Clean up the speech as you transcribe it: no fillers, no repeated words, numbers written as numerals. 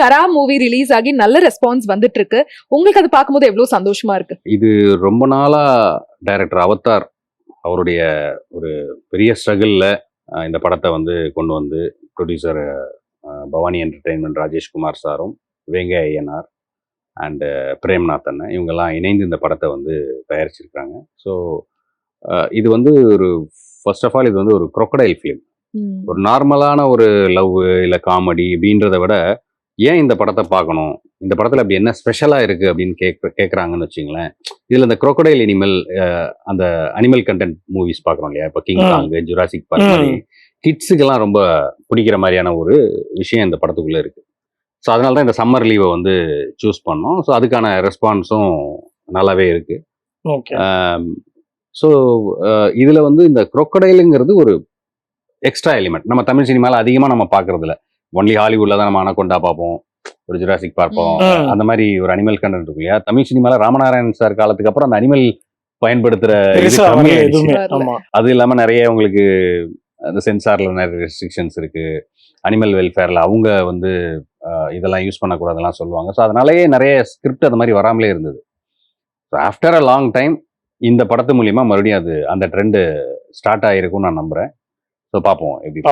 கரா movie release ஆகி நல்ல response வந்துட்டு இருக்கு. உங்களுக்கு அது பார்க்கும்போது எவ்வளவு சந்தோஷமா இருக்கு? இது ரொம்ப நாளா டைரக்டர் அவதார் அவருடைய ஒரு பெரிய ஸ்ட்ரகிளில் இந்த படத்தை வந்து கொண்டு வந்து ப்ரொடியூசர் பவானி என்டர்டெயின்மெண்ட் ராஜேஷ்குமார் சாரும் வேங்கை ஐயனார் அண்டு பிரேம்நாத் இவங்கெல்லாம் இணைந்து இந்த படத்தை வந்து தயாரிச்சிருக்காங்க. ஸோ இது வந்து ஒரு ஃபர்ஸ்ட் ஆஃப் ஆல் இது வந்து ஒரு crocodile ஃபிலிம். ஒரு நார்மலான ஒரு லவ் இல்லை காமெடி அப்படின்றத விட ஏன் இந்த படத்தை பார்க்கணும், இந்த படத்தில் அப்படி என்ன ஸ்பெஷலாக இருக்குது அப்படின்னு கேட்குறாங்கன்னு வச்சுங்களேன். இதில் இந்த crocodile அனிமல் அந்த அனிமல் கண்டென்ட் மூவிஸ் பார்க்குறோம் இல்லையா, இப்போ கிங் காங்கு, ஜுராசிக் பார்க் மாதிரி கிட்ஸுக்கெல்லாம் ரொம்ப பிடிக்கிற மாதிரியான ஒரு விஷயம் இந்த படத்துக்குள்ளே இருக்குது. ஸோ அதனால தான் இந்த சம்மர் லீவை வந்து சூஸ் பண்ணோம். ஸோ அதுக்கான ரெஸ்பான்ஸும் நல்லாவே இருக்குது. ஸோ இதில் வந்து இந்த crocodileங்கிறது ஒரு எக்ஸ்ட்ரா எலிமெண்ட். நம்ம தமிழ் சினிமாவில் அதிகமாக நம்ம பார்க்கறதில்ல. ஒன்லி ஹாலிவுட்ல தான் நம்ம அனகொண்டா பார்ப்போம், ஒரு ஜுராசிக் பார்ப்போம், அந்த மாதிரி ஒரு அனிமல் கண்டென்ட் இருக்கு இல்லையா. தமிழ் சினிமாவில் ராமநாராயண் சார் காலத்துக்கு அப்புறம் அந்த அனிமல் பயன்படுத்துகிற இது கம்மியாயிடுச்சு. அது இல்லாமல் நிறைய உங்களுக்கு அந்த சென்சாரில் நிறைய ரெஸ்ட்ரிக்ஷன்ஸ் இருக்குது. அனிமல் வெல்ஃபேரில் அவங்க வந்து இதெல்லாம் யூஸ் பண்ணக்கூடாதெல்லாம் சொல்லுவாங்க. ஸோ அதனாலேயே நிறைய ஸ்கிரிப்ட் அது மாதிரி வராமலே இருந்தது. So after a long time இந்த படத்து மூலிமா மறுபடியும் அது அந்த ட்ரெண்டு ஸ்டார்ட் ஆகிருக்கும்னு நான் நம்புகிறேன். ஸோ பார்ப்போம் எப்படி.